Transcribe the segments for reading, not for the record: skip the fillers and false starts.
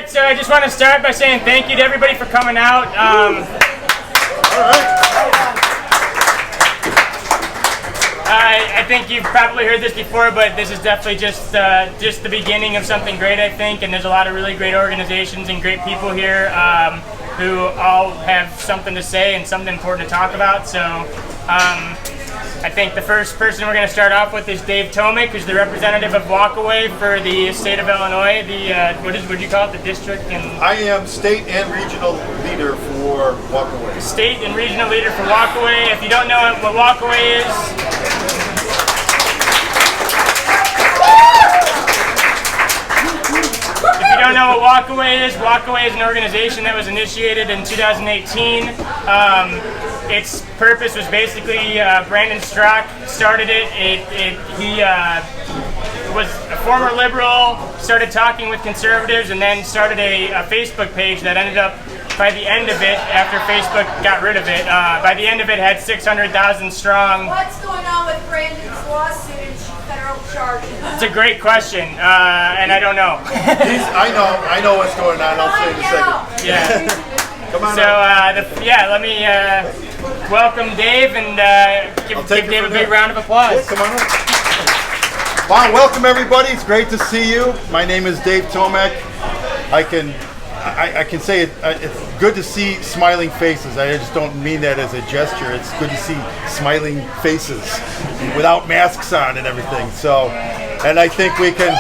right, so I just want to start by saying thank you to everybody for coming out. All right. I think you've probably heard this before, but this is definitely just the beginning of something great, I think, and there's a lot of really great organizations and great people here who all have something to say and something important to talk about. So I think the first person we're going to start off with is Dave Tomek, who's the representative of Walkaway for the state of Illinois. What do you call it? The district? I am state and regional leader for Walkaway. State and regional leader for Walkaway. If you don't know what Walkaway is, Walkaway is an organization that was initiated in 2018. Its purpose was basically Brandon Strzok started it. He was a former liberal, started talking with conservatives, and then started a Facebook page that ended up, by the end of it, after Facebook got rid of it, by the end of it had 600,000 strong. What's going on with Brandon's lawsuit and federal charges? It's a great question, and I don't know. I know what's going on. I'll say in a second. Yeah. Come on. So let me welcome Dave and give Dave a big round of applause. Yeah, come on up. Wow, welcome everybody. It's great to see you. My name is Dave Tomek. I can say it's good to see smiling faces. I just don't mean that as a gesture. It's good to see smiling faces without masks on and everything. So, and I think we can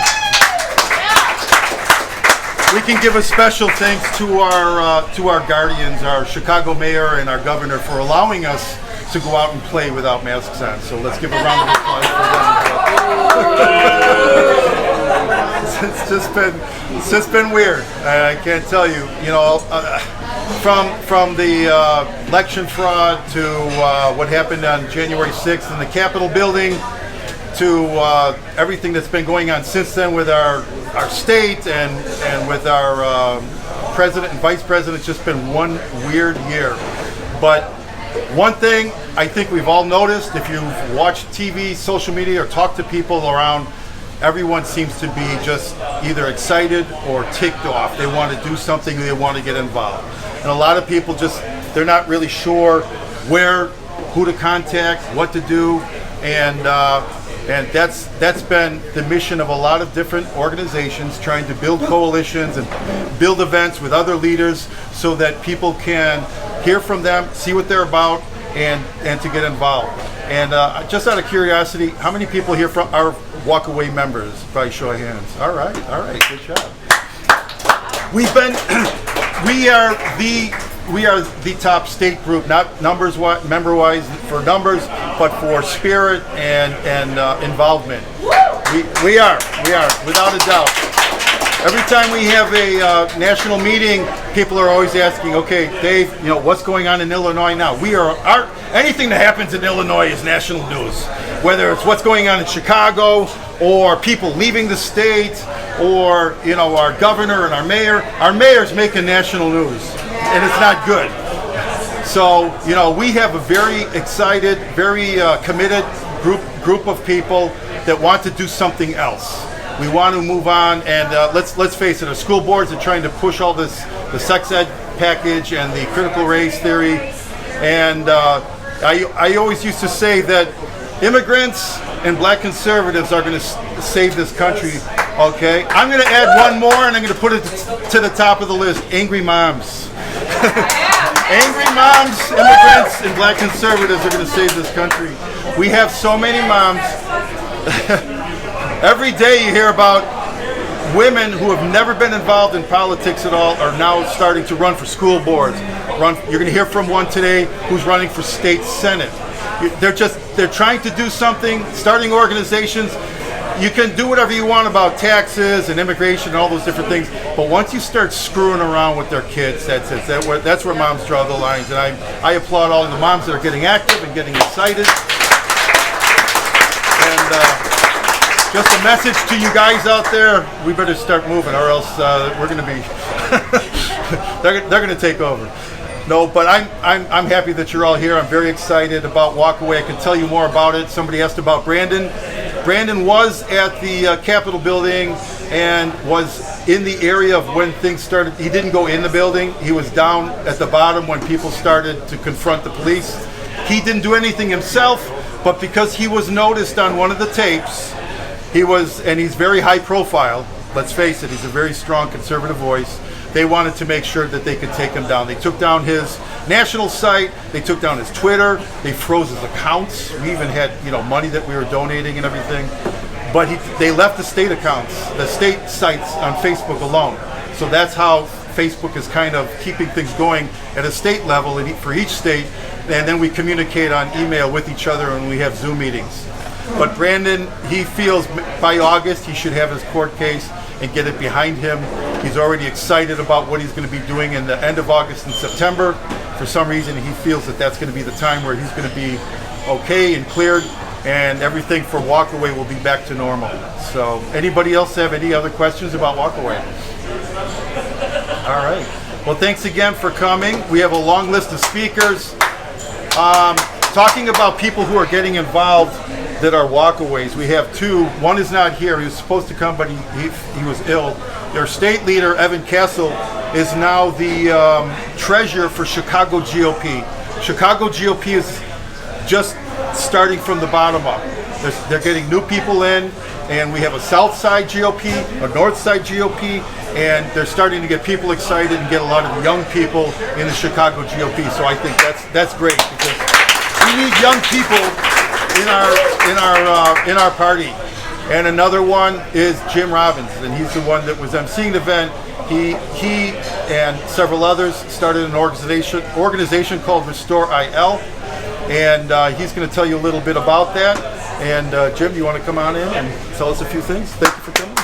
give a special thanks to our guardians, our Chicago mayor and our governor, for allowing us to go out and play without masks on. So let's give a round of applause for them. It's just been weird. I can't tell you. You know, from the election fraud to what happened on January 6th in the Capitol building, to everything that's been going on since then with our state and with our president and vice president. It's just been one weird year. But one thing I think we've all noticed, if you've watched TV, social media, or talked to people around, everyone seems to be just either excited or ticked off. They want to do something, they want to get involved. And a lot of people they're not really sure who to contact, what to do, and that's been the mission of a lot of different organizations, trying to build coalitions and build events with other leaders so that people can hear from them, see what they're about, and to get involved. And just out of curiosity, how many people here are Walkaway members? By show of hands. All right, good job. We are the top state group, not member-wise for numbers, but for spirit and involvement. We are without a doubt. Every time we have a national meeting, people are always asking, "Okay, Dave, what's going on in Illinois now?" Anything that happens in Illinois is national news. Whether it's what's going on in Chicago, or people leaving the state, or our governor and our mayor. Our mayor's making national news, and it's not good. So we have a very excited, very committed group of people that want to do something else. We want to move on, and let's face it, our school boards are trying to push all the sex ed package and the critical race theory. And I always used to say that immigrants and black conservatives are going to save this country. Okay, I'm going to add one more, and I'm going to put it to the top of the list: angry moms. Angry moms, immigrants, and black conservatives are going to save this country. We have so many moms. Every day you hear about women who have never been involved in politics at all are now starting to run for school boards. You're going to hear from one today who's running for state senate. They're trying to do something, starting organizations. You can do whatever you want about taxes and immigration and all those different things, but once you start screwing around with their kids, that's it. That's where moms draw the lines, and I applaud all the moms that are getting active and getting excited. And just a message to you guys out there: we better start moving, or else we're going to be they're going to take over. No, but I'm happy that you're all here. I'm very excited about Walkaway. I can tell you more about it. Somebody asked about Brandon. Brandon was at the Capitol building and was in the area of when things started. He didn't go in the building. He was down at the bottom when people started to confront the police. He didn't do anything himself, but because he was noticed on one of the tapes, and he's very high profile, let's face it, he's a very strong conservative voice. They wanted to make sure that they could take him down. They took down his national site, they took down his Twitter, they froze his accounts. We even had, money that we were donating and everything. But they left the state accounts, the state sites on Facebook alone. So that's how Facebook is kind of keeping things going at a state level for each state. And then we communicate on email with each other and we have Zoom meetings. But Brandon, he feels by August he should have his court case and get it behind him. He's already excited about what he's going to be doing in the end of August and September. For some reason, he feels that that's going to be the time where he's going to be okay and cleared, and everything for Walkaway will be back to normal. So, anybody else have any other questions about Walkaway? All right. Well, thanks again for coming. We have a long list of speakers. Talking about people who are getting involved that are walkaways, we have two. One is not here. He was supposed to come, but he was ill. Their state leader, Evan Castle, is now the treasurer for Chicago GOP. Chicago GOP is just starting from the bottom up. They're getting new people in, and we have a South Side GOP, a North Side GOP, and they're starting to get people excited and get a lot of young people in the Chicago GOP. So I think that's great, because we need young people in our party. And another one is Jim Robbins, and he's the one that was emceeing the event. He and several others started an organization called Restore IL, and he's going to tell you a little bit about that. And Jim, you want to come on in and tell us a few things? Thank you for coming.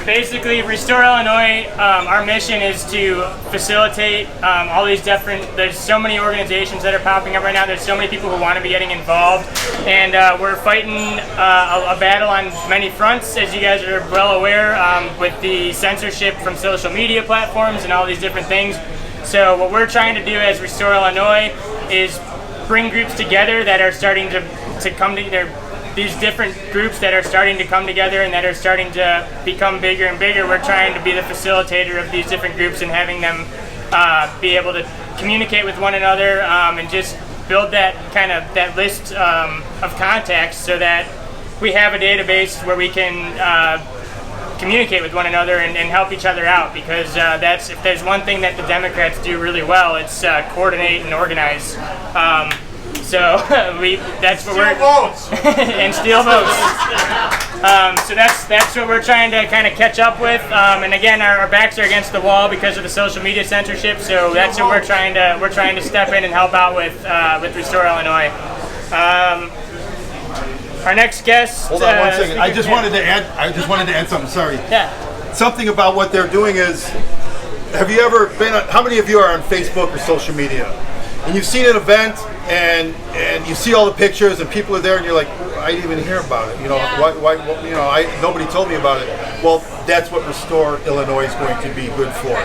Basically, Restore Illinois, our mission is to facilitate all these there's so many organizations that are popping up right now. There's so many people who want to be getting involved. And we're fighting a battle on many fronts, as you guys are well aware, with the censorship from social media platforms and all these different things. So what we're trying to do as Restore Illinois is bring groups together that are starting to come together. These different groups that are starting to come together and that are starting to become bigger and bigger. We're trying to be the facilitator of these different groups and having them be able to communicate with one another and just build that kind of that list of contacts so that we have a database where we can communicate with one another and help each other out, because if there's one thing that the Democrats do really well, it's coordinate and organize. So that's what we're votes and steal votes. So that's what we're trying to kind of catch up with. And again, our backs are against the wall because of the social media censorship. So that's what we're trying to step in and help out with Restore Illinois. Our next guest. Hold on 1 second. I just wanted to add something. Sorry. Yeah. Something about what they're doing is. Have you ever been? How many of you are on Facebook or social media? And you've seen an event, and you see all the pictures, and people are there, and you're like, I didn't even hear about it. Why? Nobody told me about it. Well, that's what Restore Illinois is going to be good for.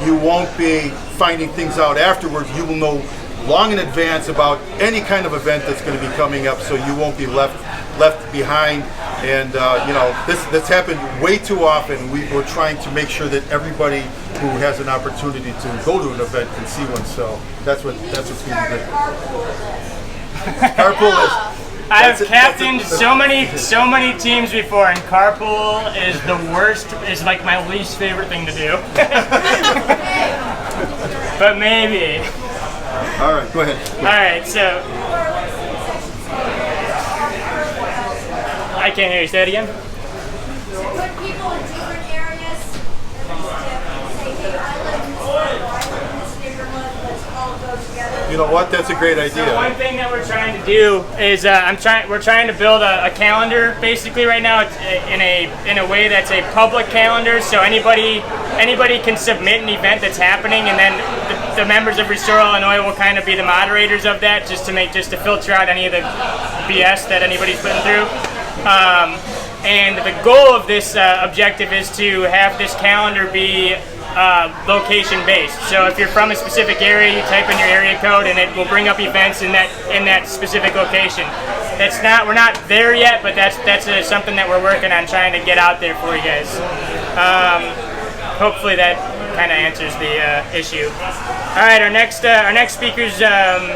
You won't be finding things out afterwards. You will know long in advance about any kind of event that's going to be coming up, so you won't be left behind. And this happened way too often. We're trying to make sure that everybody who has an opportunity to go to an event can see one. So that's what's going to be good. Carpool is. I've captained so many teams before, and carpool is the worst. Is like my least favorite thing to do. But maybe. All right, go ahead. All right, so I can't hear you. Say it again. To put people in different areas, and say, hey, I live in this neighborhood, I live in this neighborhood, let's all go together. You know what? That's a great idea. So one thing that we're trying to do is we're trying to build a calendar basically right now. It's in a way that's a public calendar, so anybody can submit an event that's happening, and then the members of Restore Illinois will kind of be the moderators of that, just to filter out any of the BS that anybody's putting through. And the goal of this objective is to have this calendar be location based. So if you're from a specific area, you type in your area code and it will bring up events in that specific location. We're not there yet, but that's something that we're working on trying to get out there for you guys. Hopefully that kind of answers the issue. All right, our next speaker's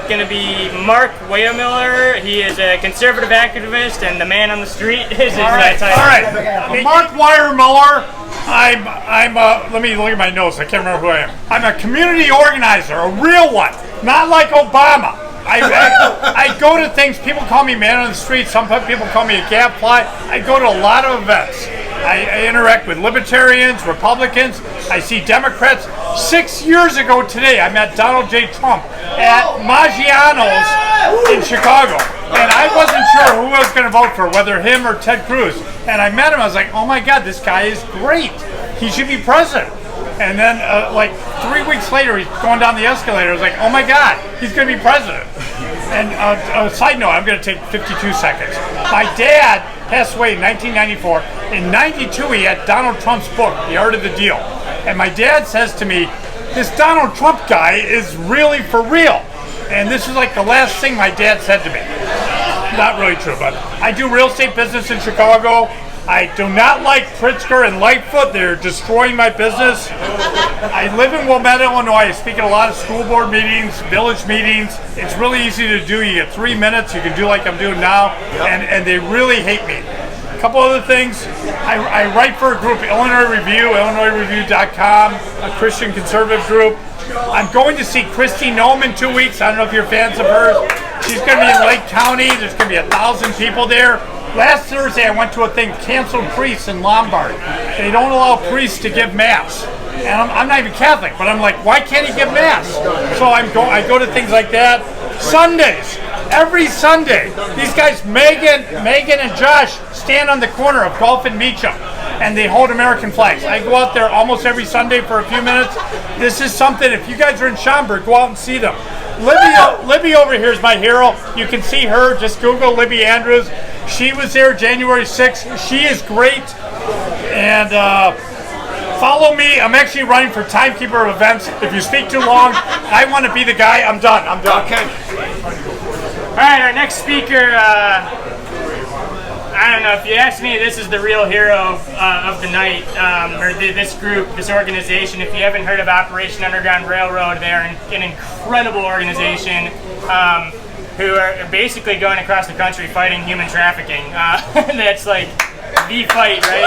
going to be Mark Weyermuller. He is a conservative activist and the man on the street is his title. All right, Mark Weyermuller. I'm let me look at my notes. I can't remember who I am. I'm a community organizer, a real one, not like Obama. I go to things. People call me man on the street. Some people call me a gadfly. I go to a lot of events. I interact with libertarians, Republicans. I see Democrats. 6 years ago today, I met Donald J. Trump at Maggiano's in Chicago. And I wasn't sure who I was going to vote for, whether him or Ted Cruz. And I met him. I was like, oh my God, this guy is great. He should be president. And then, like 3 weeks later, he's going down the escalator. I was like, oh my God, he's going to be president. And a side note, I'm going to take 52 seconds. My dad passed away in 1994. In 92, he had Donald Trump's book, The Art of the Deal. And my dad says to me, this Donald Trump guy is really for real. And this is like the last thing my dad said to me. Not really true, but I do real estate business in Chicago. I do not like Pritzker and Lightfoot. They're destroying my business. I live in Wilmette, Illinois. I speak at a lot of school board meetings, village meetings. It's really easy to do. You get 3 minutes. You can do like I'm doing now. And they really hate me. A couple other things. I write for a group, Illinois Review, IllinoisReview.com, a Christian conservative group. I'm going to see Kristi Noem in 2 weeks. I don't know if you're fans of hers. She's going to be in Lake County. There's going to be 1,000 people there. Last Thursday, I went to a thing, canceled priests in Lombard. They don't allow priests to give mass. And I'm not even Catholic, but I'm like, why can't he give mass? So I go to things like that. Sundays, every Sunday, these guys, Megan and Josh, stand on the corner of Gulf and Meacham, and they hold American flags. I go out there almost every Sunday for a few minutes. This is something, if you guys are in Schaumburg, go out and see them. Libby over here is my hero. You can see her, just Google Libby Andrews. She was there January 6th. She is great. And follow me. I'm actually running for timekeeper of events. If you speak too long, I want to be the guy. I'm done. Okay. All right, our next speaker, I don't know, if you ask me, this is the real hero of the night, or this group, this organization. If you haven't heard of Operation Underground Railroad, they're an incredible organization who are basically going across the country fighting human trafficking. That's like the fight, right?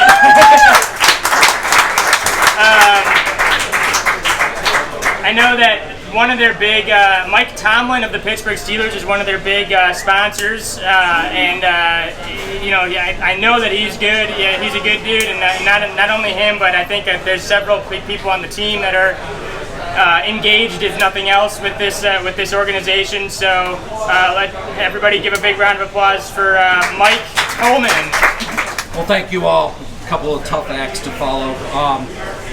I know that one of their big, Mike Tomlin of the Pittsburgh Steelers is one of their big sponsors, and you know, I know that he's good. Yeah, he's a good dude, and not only him, but I think that there's several people on the team that are engaged, if nothing else, with this organization. So let everybody give a big round of applause for Mike Tomlin. Well, thank you all. A couple of tough acts to follow.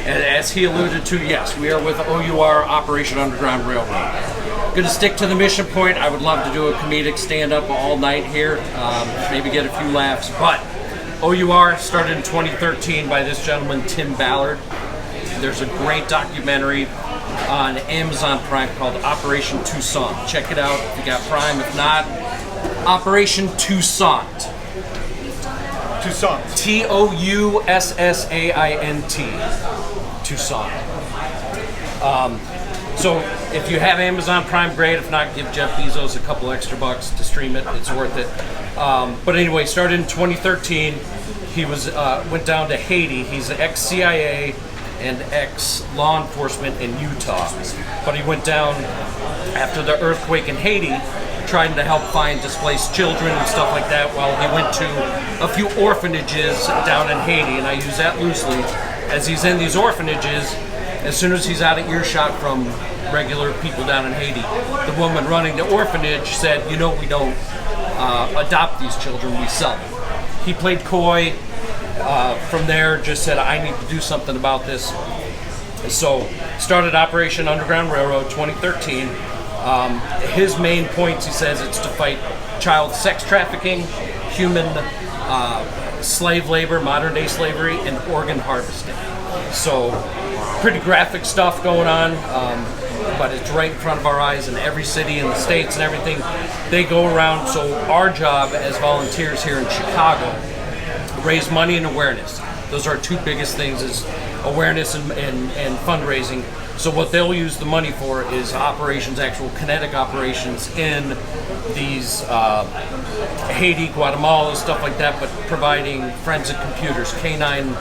And as he alluded to, yes, we are with OUR, Operation Underground Railroad. Going to stick to the mission point. I would love to do a comedic stand-up all night here, maybe get a few laughs. But OUR started in 2013 by this gentleman, Tim Ballard. There's a great documentary on Amazon Prime called Operation Toussaint. Check it out if you got Prime. If not, Operation Toussaint. Toussaint. Tousssaint. Toussaint. So if you have Amazon Prime, great. If not, give Jeff Bezos a couple extra bucks to stream it. It's worth it. But anyway, started in 2013. He went down to Haiti. He's ex-CIA and ex-law enforcement in Utah. But he went down after the earthquake in Haiti, trying to help find displaced children and stuff like that. Well, he went to a few orphanages down in Haiti, and I use that loosely. As he's in these orphanages, as soon as he's out of earshot from regular people down in Haiti, the woman running the orphanage said, you know, we don't adopt these children, we sell them. He played coy. From there, just said, I need to do something about this. So, started Operation Underground Railroad 2013. His main points, he says, it's to fight child sex trafficking, human slave labor, modern day slavery, and organ harvesting. So, pretty graphic stuff going on, but it's right in front of our eyes in every city in the States and everything. They go around, so our job as volunteers here in Chicago, raise money and awareness. Those are our two biggest things: is awareness and fundraising. So what they'll use the money for is operations, actual kinetic operations in these Haiti, Guatemala, stuff like that, but providing forensic computers, canine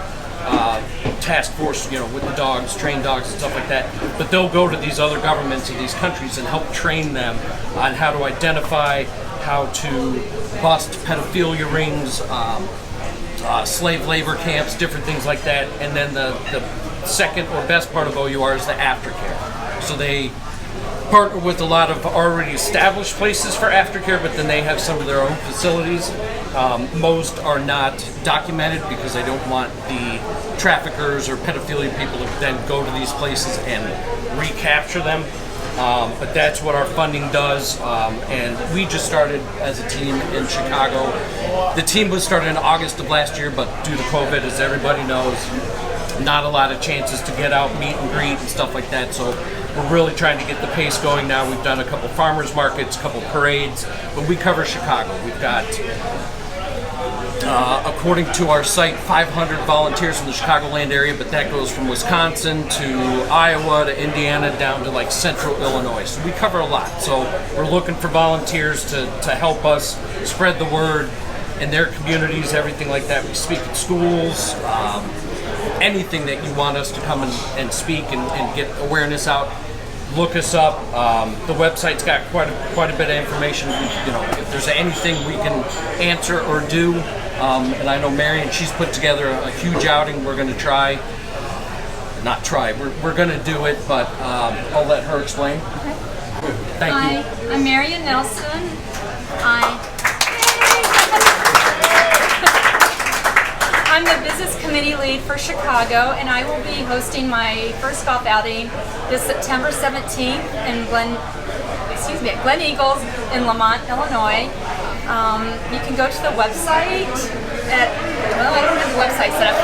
task force, with the dogs, trained dogs and stuff like that. But they'll go to these other governments in these countries and help train them on how to identify, how to bust pedophilia rings, slave labor camps, different things like that. And then the second or best part of OUR is the aftercare. So they partner with a lot of already established places for aftercare, but then they have some of their own facilities. Most are not documented because they don't want the traffickers or pedophilia people to then go to these places and recapture them. But that's what our funding does, and we just started as a team in Chicago. The team was started in August of last year, but due to COVID, as everybody knows, not a lot of chances to get out, meet and greet and stuff like that. So we're really trying to get the pace going now. We've done a couple farmers markets, a couple parades, but we cover Chicago. We've got, according to our site, 500 volunteers from the Chicagoland area, but that goes from Wisconsin to Iowa to Indiana down to like central Illinois. So we cover a lot. So we're looking for volunteers to help us spread the word in their communities, everything like that. We speak at schools, anything that you want us to come and speak and get awareness out. Look us up. The website's got quite a bit of information. If there's anything we can answer or do, and I know Marion, she's put together a huge outing. We're going to try. Not try. We're going to do it, but I'll let her explain. Okay. Thank you. Hi, I'm Marion Nelson. I'm the business committee lead for Chicago, and I will be hosting my first golf outing this September 17th in Glen Eagles in Lamont, Illinois. You can go to the website at, I don't have the website set up.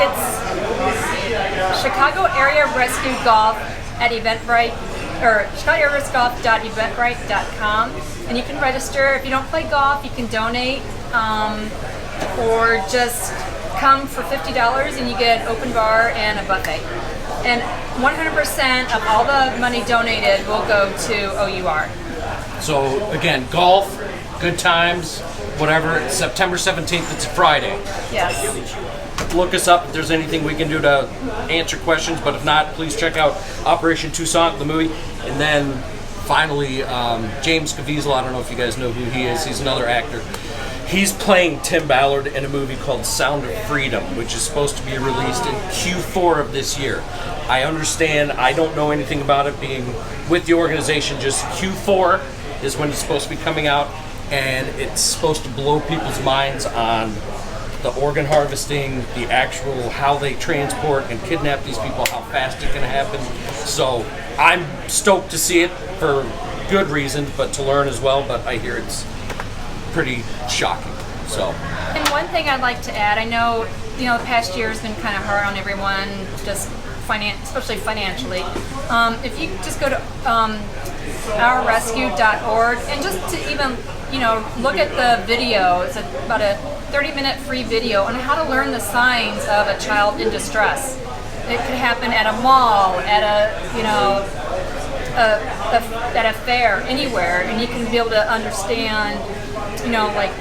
It's Chicago Area Rescue Golf at Eventbrite, or chicagoareasgolf.eventbrite.com, and you can register. If you don't play golf, you can donate. Or just come for $50 and you get an open bar and a buffet. And 100% of all the money donated will go to OUR. So again, golf, good times, whatever. It's September 17th, it's a Friday. Yes. Look us up if there's anything we can do to answer questions, but if not, please check out Operation Toussaint, the movie. And then finally, James Caviezel, I don't know if you guys know who he is, he's another actor. He's playing Tim Ballard in a movie called Sound of Freedom, which is supposed to be released in Q4 of this year. I understand, I don't know anything about it being with the organization, just Q4 is when it's supposed to be coming out, and it's supposed to blow people's minds on the organ harvesting, the actual how they transport and kidnap these people, how fast it can happen. So I'm stoked to see it for good reasons, but to learn as well, but I hear it's pretty shocking. So. And one thing I'd like to add, I know, the past year has been kind of hard on everyone, just especially financially. If you just go to ourrescue.org and just to even, look at the video, it's about a 30-minute free video on how to learn the signs of a child in distress. It could happen at a mall, at at a fair, anywhere, and you can be able to understand, like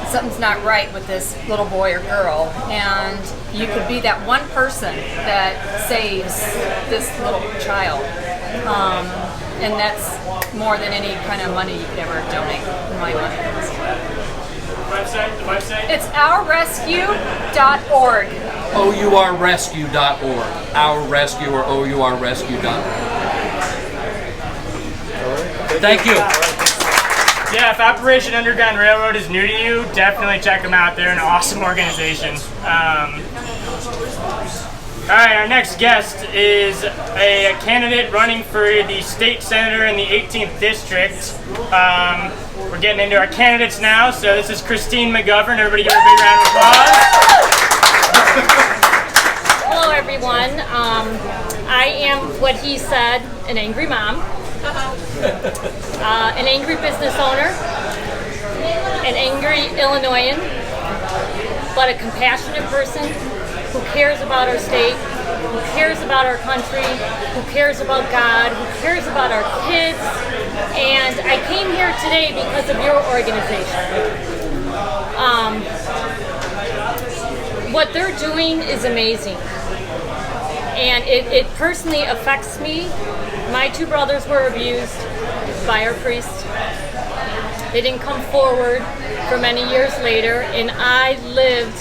something's not right with this little boy or girl, and you could be that one person that saves this little child. And that's more than any kind of money you could ever donate, in my mind. The website? It's ourrescue.org. OURrescue.org. Our Rescue or OURrescue.org. Thank you. Thank you. Yeah, if Operation Underground Railroad is new to you, definitely check them out. They're an awesome organization. All right, our next guest is a candidate running for the state senator in the 18th district. We're getting into our candidates now. So this is Christine McGovern. Everybody give her a big round of applause. Hello, everyone. I am what he said, an angry mom, an angry business owner, an angry Illinoisan, but a compassionate person who cares about our state, who cares about our country, who cares about God, who cares about our kids. And I came here today because of your organization. What they're doing is amazing. And it personally affects me. My two brothers were abused by our priest. They didn't come forward for many years later, and I lived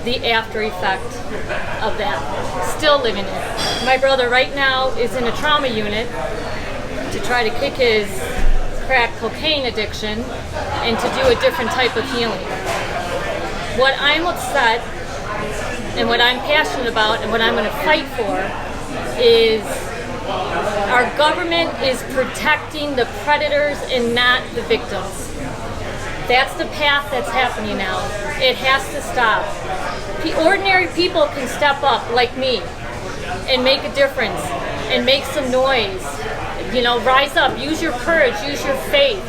the after effect of that. Still living it. My brother right now is in a trauma unit to try to kick his crack cocaine addiction and to do a different type of healing. What I'm upset and what I'm passionate about and what I'm going to fight for is our government is protecting the predators and not the victims. That's the path that's happening now. It has to stop. Ordinary people can step up like me and make a difference and make some noise. You know, rise up, use your courage, use your faith.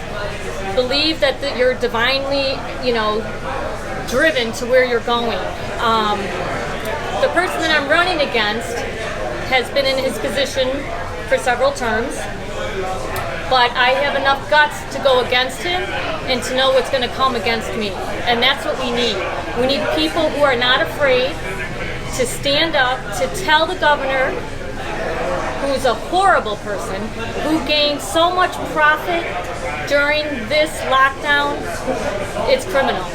Believe that you're divinely, driven to where you're going. The person that I'm running against has been in his position for several terms, but I have enough guts to go against him and to know what's going to come against me. And that's what we need. We need people who are not afraid to stand up, to tell the governor, who's a horrible person, who gained so much profit during this lockdown. It's criminal.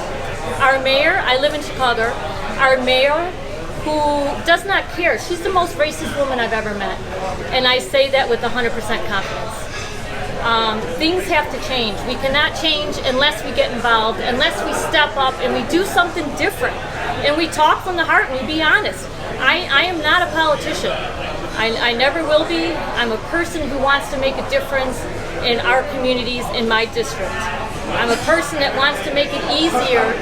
Our mayor, I live in Chicago, our mayor, who does not care. She's the most racist woman I've ever met. And I say that with 100% confidence. Things have to change. We cannot change unless we get involved, unless we step up and we do something different. And we talk from the heart and we be honest. I am not a politician. I never will be. I'm a person who wants to make a difference in our communities, in my district. I'm a person that wants to make it easier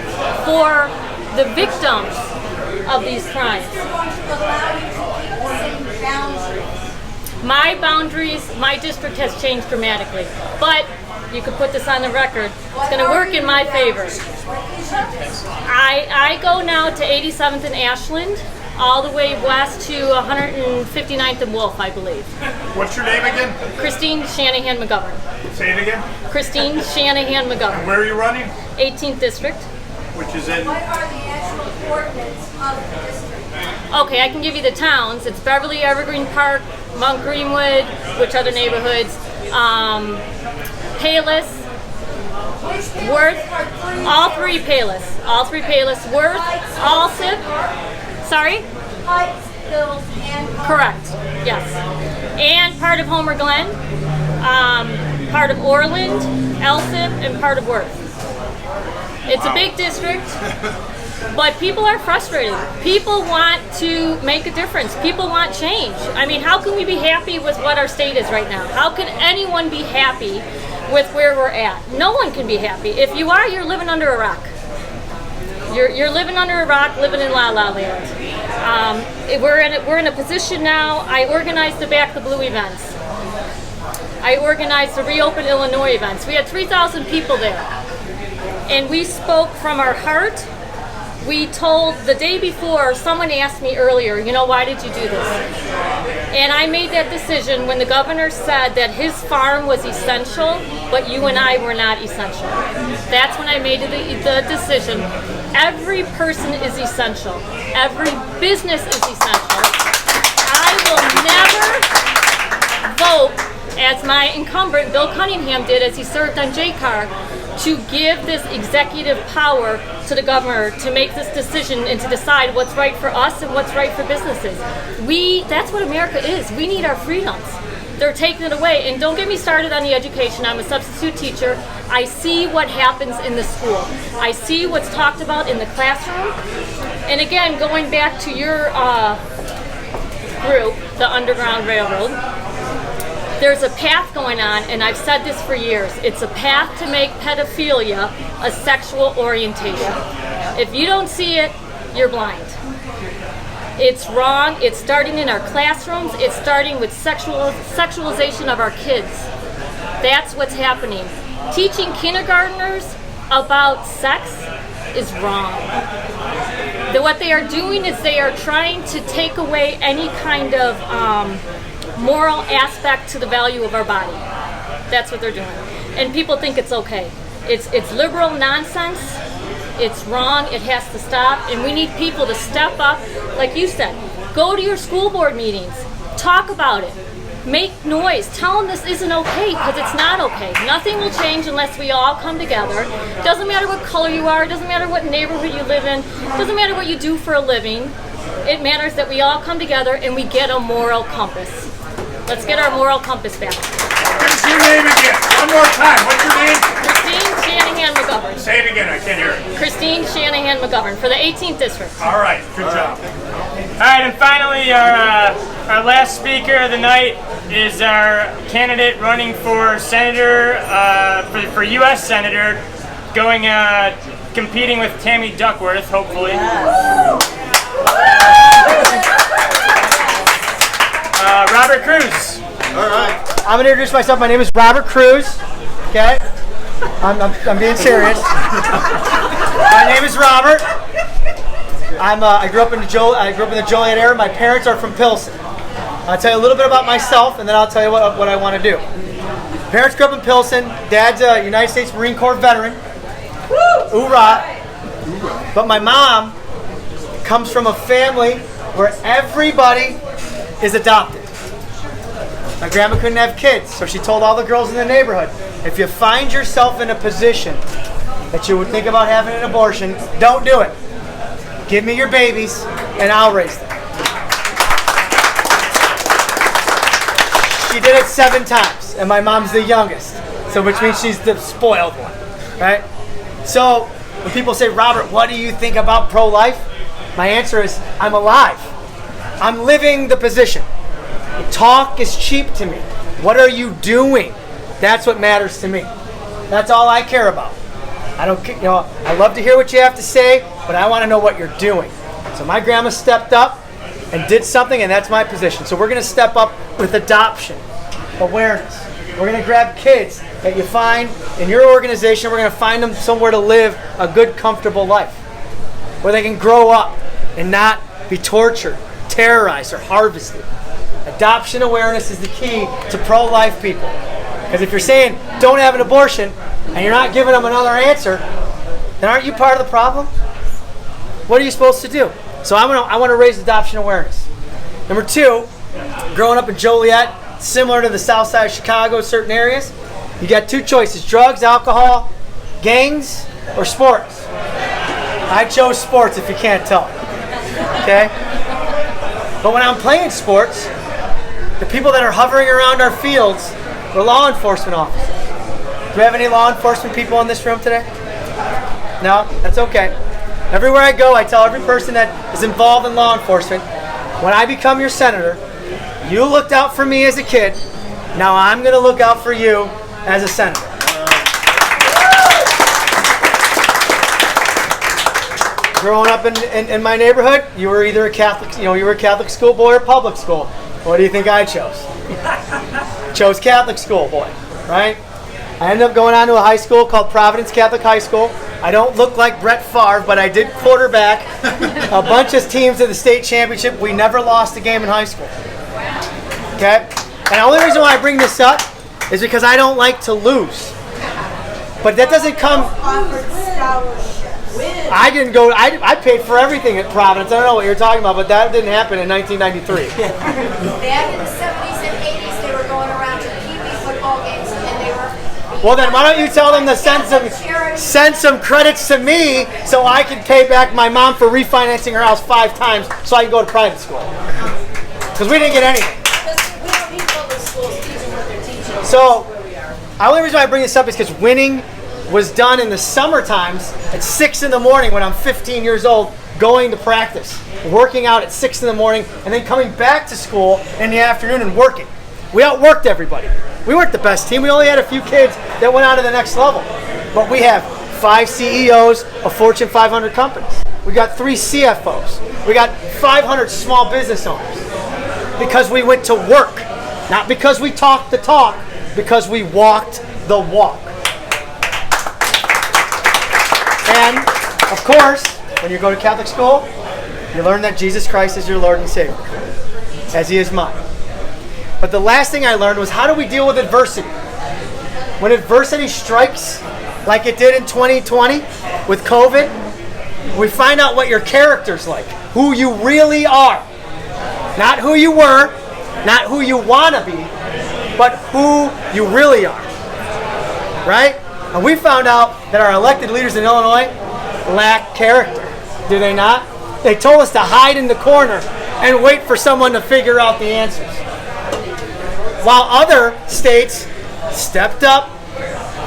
for the victims of these crimes. My boundaries, my district has changed dramatically, but you can put this on the record. It's going to work in my favor. I go now to 87th and Ashland, all the way west to 159th and Wolf, I believe. What's your name again? Christine Shanahan McGovern. Say it again. Christine Shanahan McGovern. Where are you running? 18th district. Which is in? What are the actual coordinates of the district? Okay, I can give you the towns. It's Beverly, Evergreen Park, Mount Greenwood, which other neighborhoods? Palis, Worth, all three Palis, Worth, Alsip. Sorry? Heights, Hills, and Correct, yes. And part of Homer Glen, part of Orland, Alsip, and part of Worth. It's a big district, but people are frustrated. People want to make a difference. People want change. I mean, how can we be happy with what our state is right now? How can anyone be happy with where we're at? No one can be happy. If you are, you're living under a rock. You're living under a rock, living in La La Land. We're in a position now. I organized the Back the Blue events. I organized the Reopen Illinois events. We had 3,000 people there. And we spoke from our heart. We told, the day before, someone asked me earlier, why did you do this? And I made that decision when the governor said that his farm was essential, but you and I were not essential. That's when I made the decision. Every person is essential. Every business is essential. I will never vote as my incumbent, Bill Cunningham, did as he served on JCAR, to give this executive power to the governor to make this decision and to decide what's right for us and what's right for businesses. That's what America is. We need our freedoms. They're taking it away. And don't get me started on the education. I'm a substitute teacher. I see what happens in the school. I see what's talked about in the classroom. And again, going back to your group, the Underground Railroad, there's a path going on, and I've said this for years. It's a path to make pedophilia a sexual orientation. If you don't see it, you're blind. It's wrong. It's starting in our classrooms. It's starting with sexualization of our kids. That's what's happening. Teaching kindergartners about sex is wrong. What they are doing is they are trying to take away any kind of moral aspect to the value of our body. That's what they're doing. And people think it's okay. It's liberal nonsense. It's wrong. It has to stop. And we need people to step up. Like you said, go to your school board meetings. Talk about it. Make noise. Tell them this isn't okay, because it's not okay. Nothing will change unless we all come together. Doesn't matter what color you are. Doesn't matter what neighborhood you live in. Doesn't matter what you do for a living. It matters that we all come together and we get a moral compass. Let's get our moral compass back. What's your name again? One more time. What's your name? Christine Shanahan McGovern. Say it again. I can't hear it. Christine Shanahan McGovern for the 18th District. All right. Good job. All right, and finally, our last speaker of the night is our candidate running for senator, for U.S. Senator, competing with Tammy Duckworth, hopefully. Robert Cruz. All right. I'm going to introduce myself. My name is Robert Cruz. Okay? I'm being serious. My name is Robert. I grew up in the Joliet area. My parents are from Pilsen. I'll tell you a little bit about myself, and then I'll tell you what I want to do. Parents grew up in Pilsen. Dad's a United States Marine Corps veteran. Hoorah! But my mom comes from a family where everybody is adopted. My grandma couldn't have kids, so she told all the girls in the neighborhood, if you find yourself in a position that you would think about having an abortion, don't do it. Give me your babies, and I'll raise them. She did it 7 times, and my mom's the youngest, so which means she's the spoiled one, right? So when people say, Robert, what do you think about pro-life? My answer is, I'm alive. I'm living the position. Talk is cheap to me. What are you doing? That's what matters to me. That's all I care about. I don't, I love to hear what you have to say, but I want to know what you're doing. So my grandma stepped up and did something, and that's my position. So we're going to step up with adoption, awareness. We're going to grab kids that you find in your organization. We're going to find them somewhere to live a good, comfortable life where they can grow up and not be tortured, terrorized, or harvested. Adoption awareness is the key to pro-life people. Because if you're saying don't have an abortion and you're not giving them another answer, then aren't you part of the problem? What are you supposed to do? So I want to raise adoption awareness. Number 2, growing up in Joliet, similar to the south side of Chicago, certain areas, you got 2 choices: drugs, alcohol, gangs, or sports. I chose sports, if you can't tell. Okay? But when I'm playing sports, the people that are hovering around our fields were law enforcement officers. Do we have any law enforcement people in this room today? No? That's okay. Everywhere I go, I tell every person that is involved in law enforcement, when I become your senator, you looked out for me as a kid, now I'm going to look out for you as a senator. Growing up in my neighborhood, you were either a Catholic, you were a Catholic school boy or public school. What do you think I chose? Chose Catholic school boy, right? I ended up going on to a high school called Providence Catholic High School. I don't look like Brett Favre, but I did quarterback a bunch of teams to the state championship. We never lost a game in high school. Okay? And the only reason why I bring this up is because I don't like to lose. But that doesn't come... I didn't go. I paid for everything at Providence. I don't know what you're talking about, but that didn't happen in 1993. Back in the 70s and 80s, they were going around to PB football games, and they were... Well, then why don't you tell them to send some credits to me so I can pay back my mom for refinancing her house 5 times so I can go to private school. Because we didn't get anything. We don't need public schools teaching what they're teaching. So, the only reason why I bring this up is because winning was done in the summer times at 6 in the morning when I'm 15 years old, going to practice, working out at 6 in the morning, and then coming back to school in the afternoon and working. We outworked everybody. We weren't the best team. We only had a few kids that went on to the next level. But we have 5 CEOs of Fortune 500 companies. We got 3 CFOs. We got 500 small business owners. Because we went to work. Not because we talked the talk, because we walked the walk. And Of course, when you go to Catholic school, you learn that Jesus Christ is your Lord and Savior, as He is mine. But the last thing I learned was, how do we deal with adversity? When adversity strikes, like it did in 2020 with COVID, we find out what your character's like, who you really are. Not who you were, not who you want to be, but who you really are. Right? And we found out that our elected leaders in Illinois lack character. Do they not? They told us to hide in the corner and wait for someone to figure out the answers. While other states stepped up,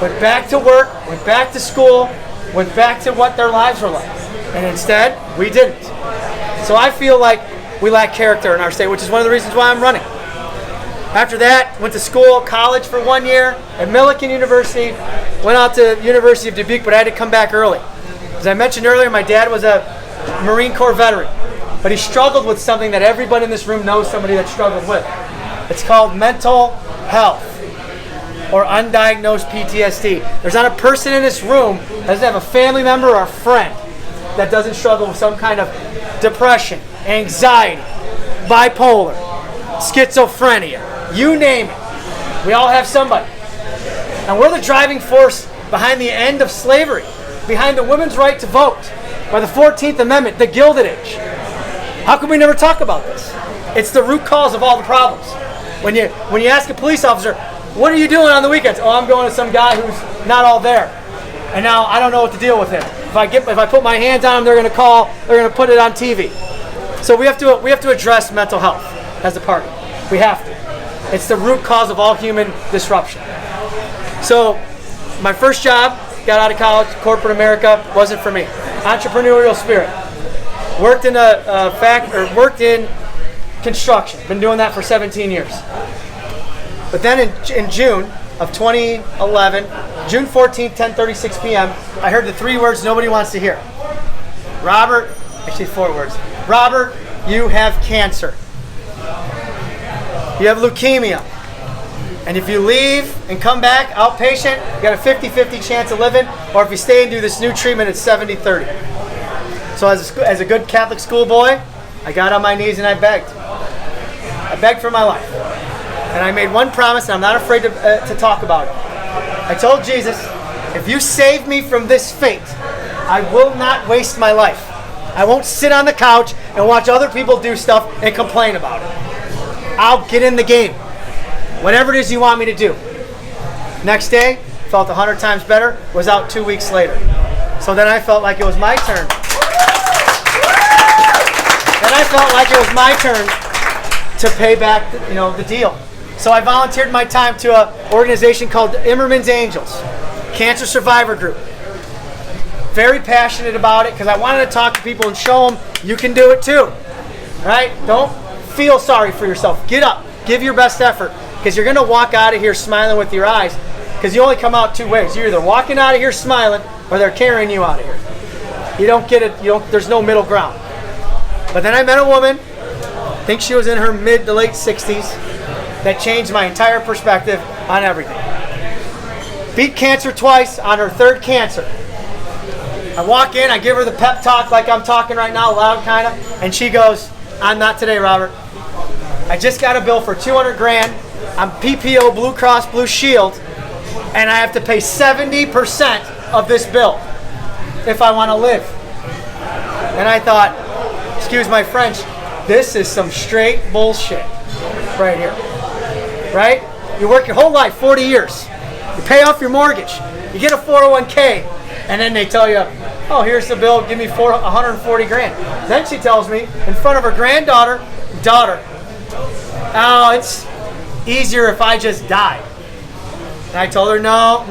went back to work, went back to school, went back to what their lives were like. And instead, we didn't. So I feel like we lack character in our state, which is one of the reasons why I'm running. After that, went to school, college for 1 year at Millikan University, went out to University of Dubuque, but I had to come back early. As I mentioned earlier, my dad was a Marine Corps veteran, but he struggled with something that everybody in this room knows somebody that struggled with. It's called mental health or undiagnosed PTSD. There's not a person in this room that doesn't have a family member or a friend that doesn't struggle with some kind of depression, anxiety, bipolar, schizophrenia, you name it. We all have somebody. And we're the driving force behind the end of slavery, behind the women's right to vote, by the 14th Amendment, the Gilded Age. How can we never talk about this? It's the root cause of all the problems. When you ask a police officer, what are you doing on the weekends? Oh, I'm going to some guy who's not all there. And now I don't know what to deal with him. If I put my hands on him, they're going to put it on TV. So we have to address mental health as a party. We have to. It's the root cause of all human disruption. So my first job, got out of college, corporate America, wasn't for me. Entrepreneurial spirit. Worked in construction. Been doing that for 17 years. But then in June of 2011, June 14th, 10:36 p.m., I heard the 3 words nobody wants to hear. Robert, actually 4 words. Robert, you have cancer. You have leukemia. And if you leave and come back outpatient, you got a 50-50 chance of living, or if you stay and do this new treatment, it's 70-30. So as a good Catholic schoolboy, I got on my knees and I begged. I begged for my life. And I made one promise, and I'm not afraid to talk about it. I told Jesus, if you save me from this fate, I will not waste my life. I won't sit on the couch and watch other people do stuff and complain about it. I'll get in the game. Whatever it is you want me to do. Next day, felt 100 times better, was out 2 weeks later. So then I felt like it was my turn. To pay back the deal. So I volunteered my time to an organization called Immerman's Angels, Cancer Survivor Group. Very passionate about it because I wanted to talk to people and show them you can do it too. Right? Don't feel sorry for yourself. Get up. Give your best effort because you're going to walk out of here smiling with your eyes because you only come out 2 ways. You're either walking out of here smiling or they're carrying you out of here. You don't get it. There's no middle ground. But then I met a woman, I think she was in her mid to late 60s, that changed my entire perspective on everything. Beat cancer twice on her 3rd cancer. I walk in, I give her the pep talk like I'm talking right now, loud kind of, and she goes, I'm not today, Robert. I just got a bill for $200,000. I'm PPO, Blue Cross Blue Shield, and I have to pay 70% of this bill if I want to live. And I thought, excuse my French, this is some straight bullshit right here. Right? You work your whole life, 40 years. You pay off your mortgage. You get a 401k, and then they tell you, oh, here's the bill, give me $140,000. Then she tells me, in front of her granddaughter, oh, it's easier if I just die. And I told her, no.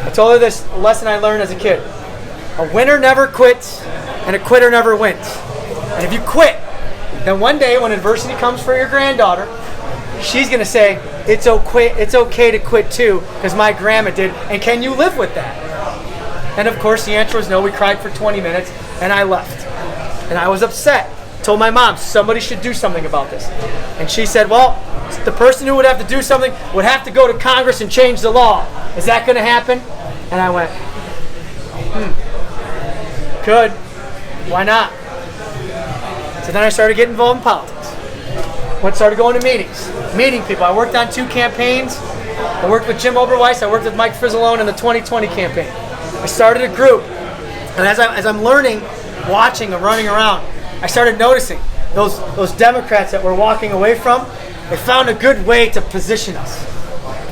I told her this lesson I learned as a kid. A winner never quits, and a quitter never wins. And if you quit, then one day when adversity comes for your granddaughter, she's going to say, it's okay to quit too, because my grandma did, and can you live with that? And of course the answer was no. We cried for 20 minutes, and I left. And I was upset. Told my mom, somebody should do something about this. And she said, well, the person who would have to do something would have to go to Congress and change the law. Is that going to happen? And I went, Could. Why not? So then I started getting involved in politics. Started going to meetings, meeting people. I worked on 2 campaigns. I worked with Jim Oberweis. I worked with Mike Frizzalone in the 2020 campaign. I started a group. And as I'm learning, watching and running around, I started noticing those Democrats that we're walking away from, they found a good way to position us,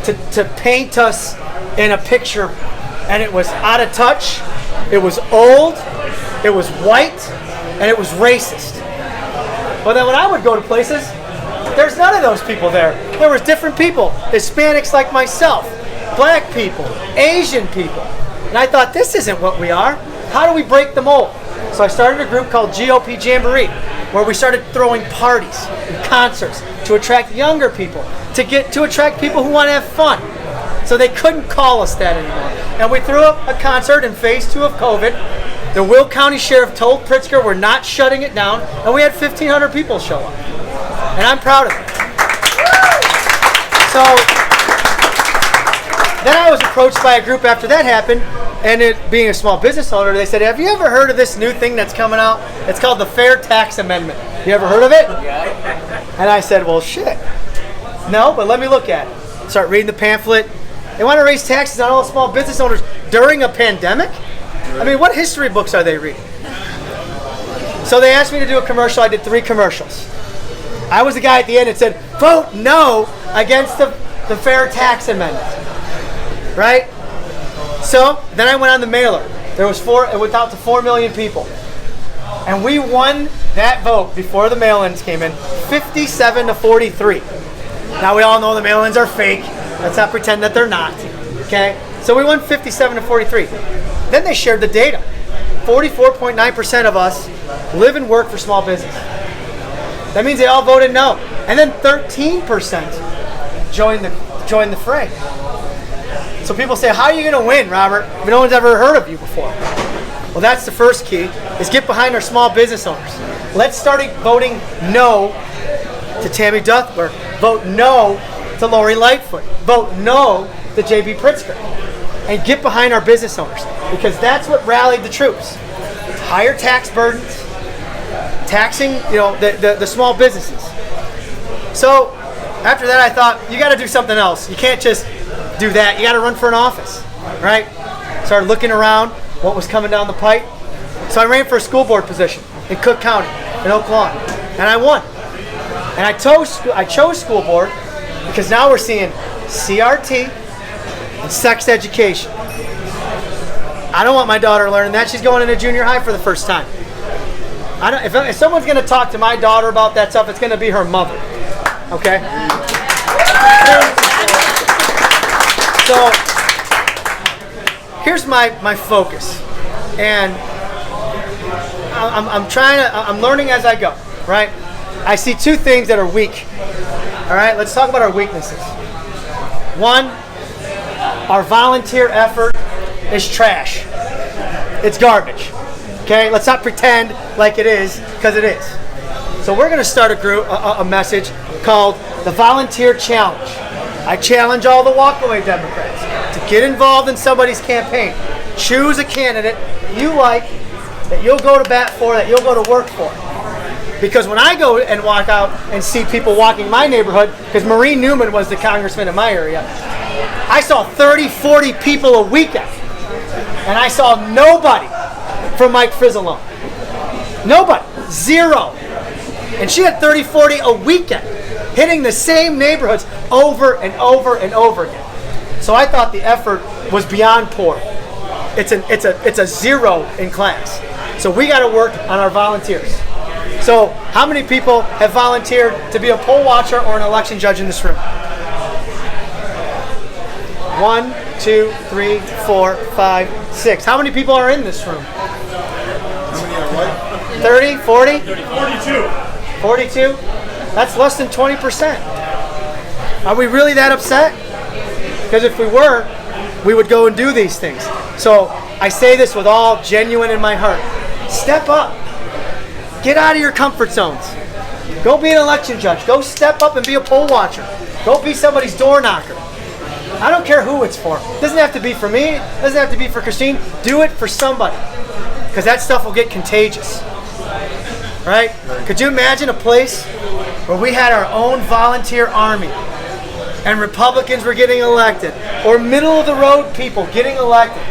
to paint us in a picture. And it was out of touch, it was old, it was white, and it was racist. But then when I would go to places, there's none of those people there. There was different people, Hispanics like myself, black people, Asian people. And I thought, this isn't what we are. How do we break the mold? So I started a group called GOP Jamboree, where we started throwing parties and concerts to attract younger people, to attract people who want to have fun. So they couldn't call us that anymore. And we threw up a concert in phase 2 of COVID. The Will County Sheriff told Pritzker we're not shutting it down, and we had 1,500 people show up. And I'm proud of it. So then I was approached by a group after that happened, and it being a small business owner, they said, have you ever heard of this new thing that's coming out? It's called the Fair Tax Amendment. You ever heard of it? Yeah. And I said, well, shit. No, but let me look at it. Start reading the pamphlet. They want to raise taxes on all small business owners during a pandemic? I mean, what history books are they reading? So they asked me to do a commercial. I did 3 commercials. I was the guy at the end that said, vote no against the Fair Tax Amendment. Right? So then I went on the mailer. It went out to 4 million people. And we won that vote before the mail-ins came in, 57-43. Now we all know the mail-ins are fake. Let's not pretend that they're not. Okay? So we won 57-43. Then they shared the data. 44.9% of us live and work for small business. That means they all voted no. And then 13% joined the fray. So people say, how are you going to win, Robert, if no one's ever heard of you before? Well, that's the first key, is get behind our small business owners. Let's start voting no to Tammy Duthberg. Vote no to Lori Lightfoot. Vote no to J.B. Pritzker. And get behind our business owners, because that's what rallied the troops. Higher tax burdens, taxing, the small businesses. So after that, I thought, you got to do something else. You can't just do that. You got to run for an office, right? Started looking around what was coming down the pipe. So I ran for a school board position in Cook County, in Oak Lawn, and I won. And I chose school board because now we're seeing CRT and sex education. I don't want my daughter learning that. She's going into junior high for the first time. If someone's going to talk to my daughter about that stuff, it's going to be her mother. Okay? So here's my focus, and I'm learning as I go. Right? I see 2 things that are weak. All right, let's talk about our weaknesses. 1, our volunteer effort is trash. It's garbage. Okay, let's not pretend like it is, because it is. So we're going to start a message called the Volunteer Challenge. I challenge all the walkaway Democrats to get involved in somebody's campaign. Choose a candidate you like, that you'll go to bat for, that you'll go to work for. Because when I go and walk out and see people walking my neighborhood, because Maureen Newman was the congressman in my area, I saw 30, 40 people a weekend. And I saw nobody from Mike Frizzalone. Nobody. 0. And she had 30, 40 a weekend, hitting the same neighborhoods over and over and over again. So I thought the effort was beyond poor. It's a 0 in class. So we got to work on our volunteers. So how many people have volunteered to be a poll watcher or an election judge in this room? 1, 2, 3, 4, 5, 6. How many people are in this room? How many are what? 30, 40? 42. 42? That's less than 20%. Are we really that upset? Because if we were, we would go and do these things. So I say this with all genuine in my heart. Step up. Get out of your comfort zones. Go be an election judge. Go step up and be a poll watcher. Go be somebody's door knocker. I don't care who it's for. It doesn't have to be for me. It doesn't have to be for Christine. Do it for somebody. because that stuff will get contagious. Right? Could you imagine a place where we had our own volunteer army and Republicans were getting elected, or middle of the road people getting elected,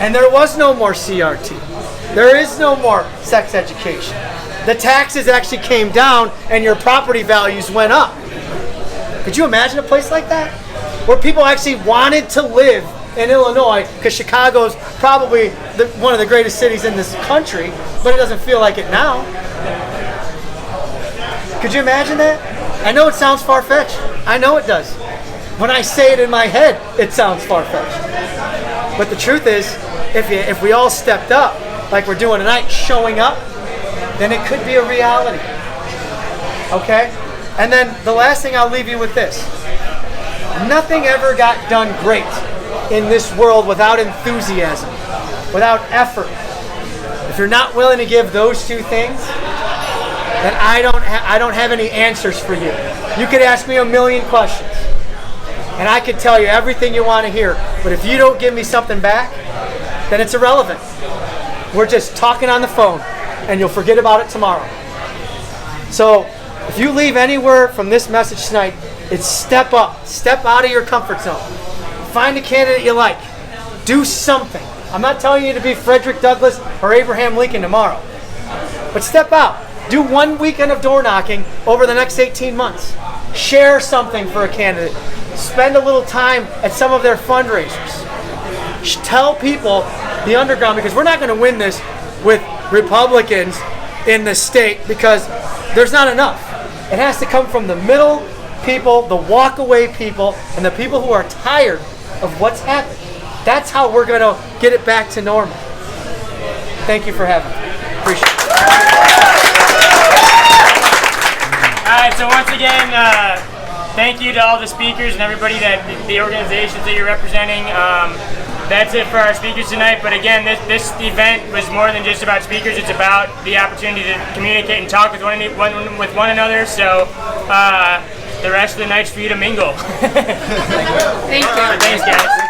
and there was no more CRT. There is no more sex education. The taxes actually came down and your property values went up. Could you imagine a place like that? Where people actually wanted to live in Illinois, because Chicago's probably one of the greatest cities in this country, but it doesn't feel like it now. Could you imagine that? I know it sounds far-fetched. I know it does. When I say it in my head, it sounds far-fetched. But the truth is, if we all stepped up, like we're doing tonight, showing up, then it could be a reality. Okay? And then the last thing I'll leave you with this. Nothing ever got done great in this world without enthusiasm, without effort. If you're not willing to give those two things, then I don't have any answers for you. You could ask me a million questions, and I could tell you everything you want to hear. But if you don't give me something back, then it's irrelevant. We're just talking on the phone, and you'll forget about it tomorrow. So if you leave anywhere from this message tonight, it's step up. Step out of your comfort zone. Find a candidate you like. Do something. I'm not telling you to be Frederick Douglass or Abraham Lincoln tomorrow. But step out. Do 1 weekend of door knocking over the next 18 months. Share something for a candidate. Spend a little time at some of their fundraisers. Tell people the underground, because we're not going to win this with Republicans in the state, because there's not enough. It has to come from the middle people, the walk-away people, and the people who are tired of what's happened. That's how we're going to get it back to normal. Thank you for having me. Appreciate it. All right, so once again, thank you to all the speakers and everybody the organizations that you're representing. That's it for our speakers tonight. But again, this event was more than just about speakers. It's about the opportunity to communicate and talk with one another. So the rest of the night's for you to mingle. Thank you. Thanks, guys.